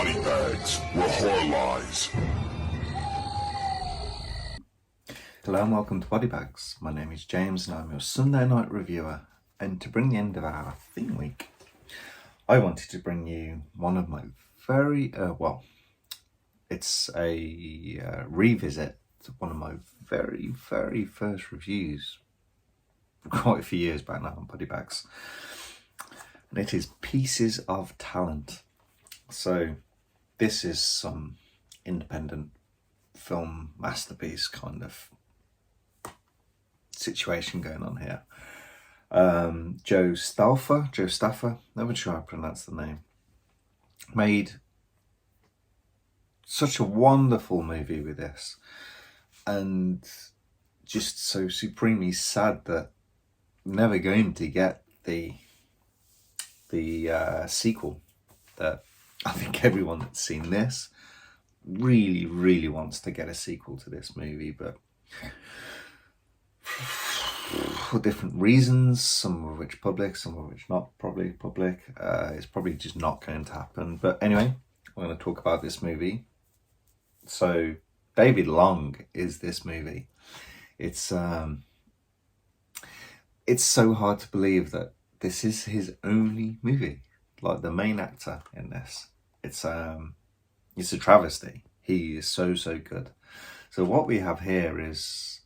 body bags where horror lies. Hello and welcome to Body Bags. My name is James and I'm your Sunday night reviewer. And to bring the end of our theme week, I wanted to bring you one of my very, it's a revisit to one of my very first reviews quite a few years back now on Body Bags. And it is Pieces of Talent. So this is some independent film masterpiece kind of situation going on here. Joe Staffer, never sure how to pronounce the name, made such a wonderful movie with this, and just so supremely sad that we're never going to get the sequel that I think everyone that's seen this really wants to get a sequel to this movie, but for different reasons, some of which public, some of which not probably public, it's probably just not going to happen. But anyway, I'm going to talk about this movie. So David Long is this movie. It's so hard to believe that this is his only movie, like the main actor in this. It's a travesty. He is so good. So what we have here is,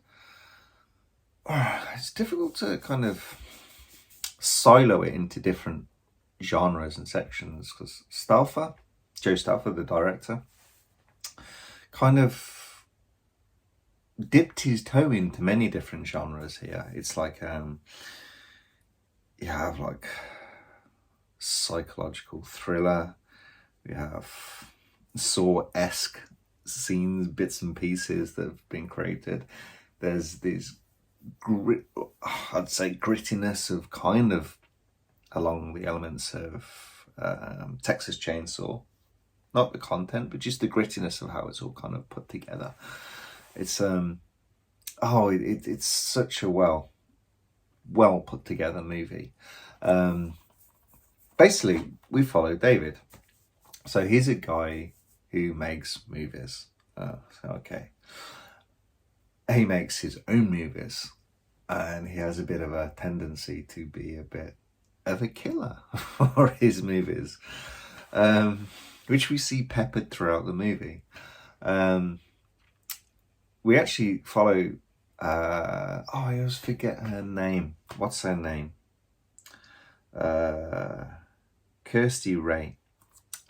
it's difficult to kind of silo it into different genres and sections, because Joe Staffer, the director, kind of dipped his toe into many different genres here. It's like you have like psychological thriller, you have Saw-esque scenes, bits and pieces that have been created. There's these I'd say grittiness of kind of along the elements of Texas Chainsaw, not the content, but just the grittiness of how it's all kind of put together. It's it's such a well put together movie. Basically, we follow David. So he's a guy who makes movies. He makes his own movies, and he has a bit of a tendency to be a bit of a killer for his movies, which we see peppered throughout the movie. We actually follow, I always forget her name. What's her name? Kirsty Ray.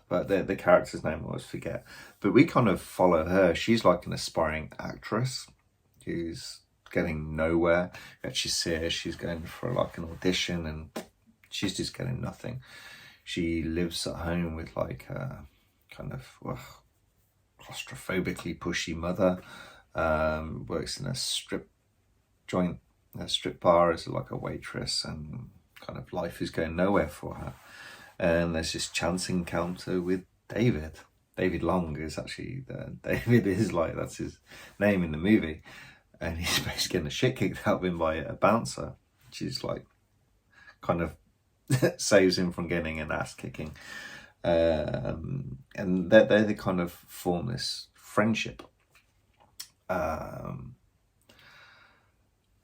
But the character's name I always forget. But we kind of follow her. She's like an aspiring actress who's getting nowhere. You actually see her, she's going for like an audition and she's just getting nothing. She lives at home with like a kind of claustrophobically pushy mother. Works in a strip bar as like a waitress, and kind of life is going nowhere for her. And there's this chance encounter with David. David Long is actually, David is like, that's his name in the movie. And he's basically getting the shit kicked out of him by a bouncer. She's like, kind of saves him from getting an ass kicking. And they kind of form this friendship.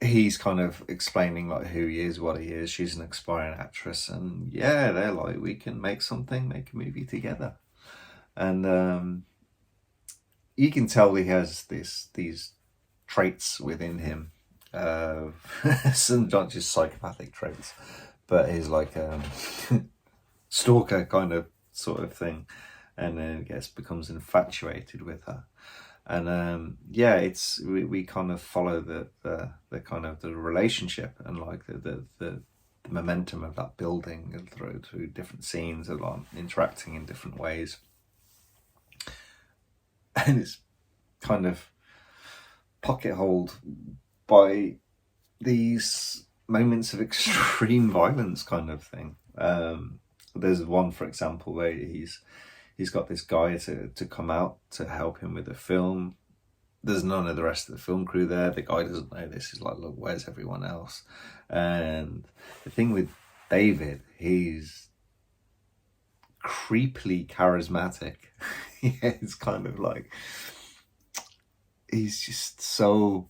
He's kind of explaining like who he is, what he is. She's an aspiring actress, and yeah, they're like, we can make a movie together. And you can tell he has these traits within him, some not just psychopathic traits, but he's like stalker kind of sort of thing, and then becomes infatuated with her. And it's we kind of follow the kind of the relationship and like the momentum of that building through different scenes of like interacting in different ways, and it's kind of pocket holed by these moments of extreme violence kind of thing. There's one, for example, where he's got this guy to come out to help him with the film. There's none of the rest of the film crew there. The guy doesn't know this. He's like, look, where's everyone else? And the thing with David, he's creepily charismatic. Yeah, it's kind of like, he's just so,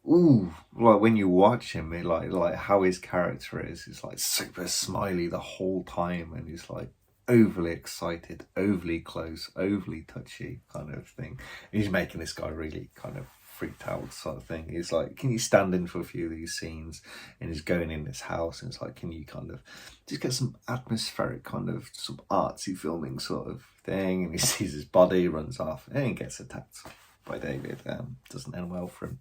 ooh, like when you watch him, like how his character is, he's like super smiley the whole time, and he's like overly excited, overly close, overly touchy kind of thing. And he's making this guy really kind of freaked out sort of thing. He's like, can you stand in for a few of these scenes? And he's going in this house, and it's like, can you kind of just get some atmospheric kind of some artsy filming sort of thing? And he sees his body, runs off, and he gets attacked by David. Doesn't end well for him.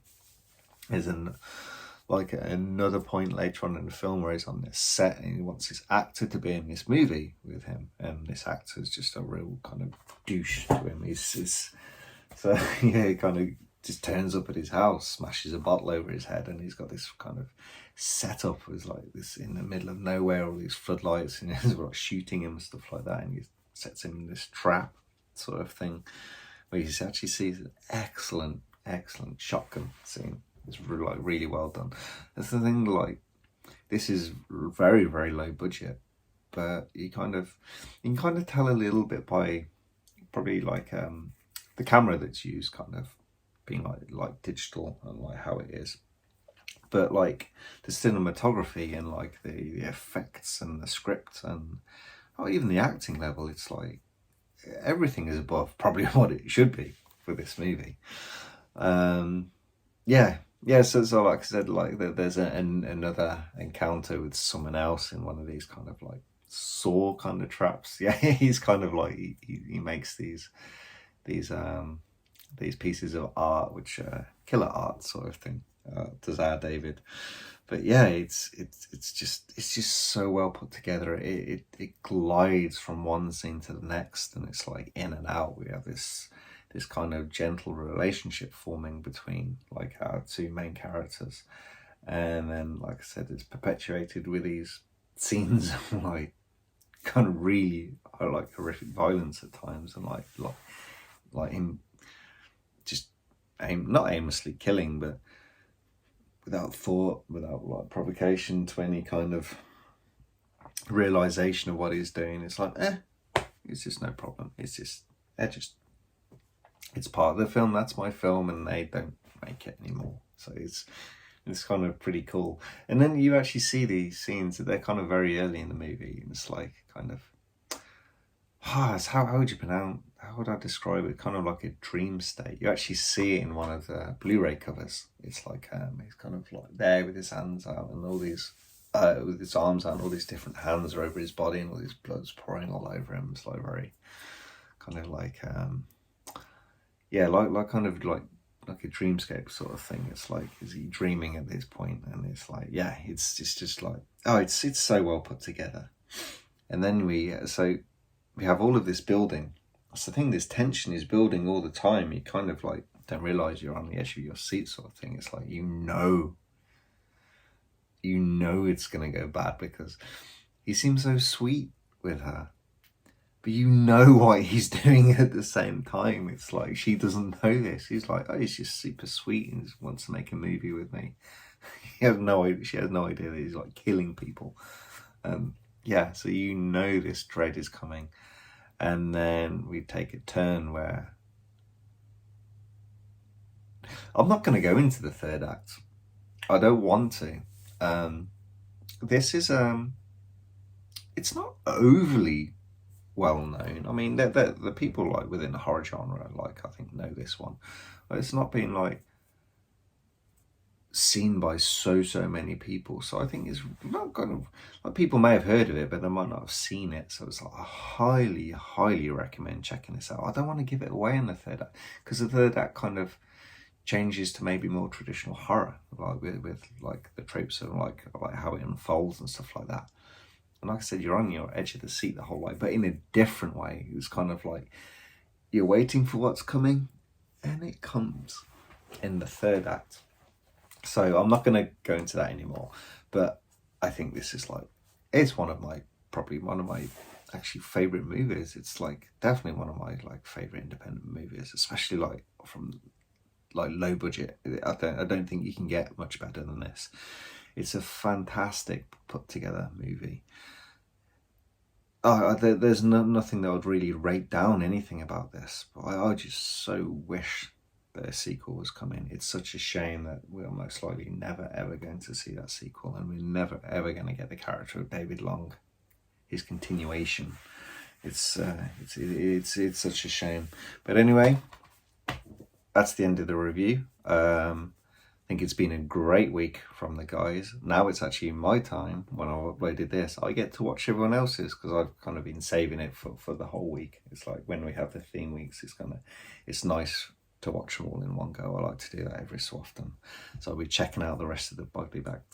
There's another point later on in the film where he's on this set and he wants this actor to be in this movie with him, and this actor is just a real kind of douche to him. So yeah, he kind of just turns up at his house, smashes a bottle over his head, and he's got this kind of setup with like this in the middle of nowhere, all these floodlights, and he's like shooting him and stuff like that, and he sets him in this trap sort of thing where you actually see an excellent shotgun scene. It's really well done. That's the thing, like, this is very, very low budget, but you can kind of tell a little bit by probably like the camera that's used kind of being like digital and like how it is. But like the cinematography and like the effects and the script and even the acting level, it's like everything is above probably what it should be for this movie. So like I said, like there's another encounter with someone else in one of these kind of like saw kind of traps. Yeah, he's kind of like he makes these pieces of art, which killer art sort of thing. Does our David, but yeah, it's just so well put together. It glides from one scene to the next, and it's like in and out. We have this kind of gentle relationship forming between like our two main characters, and then like I said, it's perpetuated with these scenes of like kind of really like horrific violence at times, and like him just not aimlessly killing, but without thought, without like provocation to any kind of realization of what he's doing. It's like it's just no problem. It's part of the film. That's my film, and they don't make it anymore. So it's kind of pretty cool. And then you actually see these scenes that they're kind of very early in the movie, and it's like kind of how would I describe it? Kind of like a dream state. You actually see it in one of the Blu-ray covers. It's like he's kind of like there with his hands out and all these with his arms out, and all these different hands are over his body, and all these blood's pouring all over him. It's like very kind of like like kind of like a dreamscape sort of thing. It's like, is he dreaming at this point? And it's like, yeah, it's just like, it's so well put together. And then we have all of this building. That's the thing, this tension is building all the time. You kind of like don't realize you're on the edge of your seat sort of thing. It's like, you know it's gonna go bad because he seems so sweet with her, but you know what he's doing at the same time. It's like she doesn't know this. He's like, he's just super sweet and just wants to make a movie with me. She has no idea that he's like killing people. So you know this dread is coming. And then we take a turn where I'm not going to go into the third act. I don't want to. This is it's not overly well known. I mean, the people like within the horror genre, like I think know this one, but it's not been like seen by so many people. So I think it's not kind of like, people may have heard of it, but they might not have seen it. So it's like, I highly recommend checking this out. I don't want to give it away in the third act, because the third act kind of changes to maybe more traditional horror, like with like the tropes of like how it unfolds and stuff like that. And like I said, you're on your edge of the seat the whole way, but in a different way. It's kind of like you're waiting for what's coming, and it comes in the third act. So I'm not going to go into that anymore, but I think this is like, it's probably one of my actually favorite movies. It's like definitely one of my like favorite independent movies, especially like from like low budget. I don't think you can get much better than this. It's a fantastic put together movie. there's nothing that would really rate down anything about this, but I just so wish that a sequel was coming. It's such a shame that we're most likely never ever going to see that sequel, and we're never ever going to get the character of David Long, his continuation. It's such a shame. But anyway, that's the end of the review. I think it's been a great week from the guys. Now it's actually my time when I've uploaded this. I get to watch everyone else's because I've kind of been saving it for the whole week. It's like when we have the theme weeks, it's nice to watch them all in one go. I like to do that every so often. So I'll be checking out the rest of the Bugly Bags,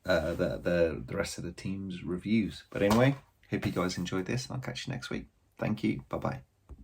the rest of the team's reviews. But anyway, hope you guys enjoyed this, and I'll catch you next week. Thank you. Bye bye.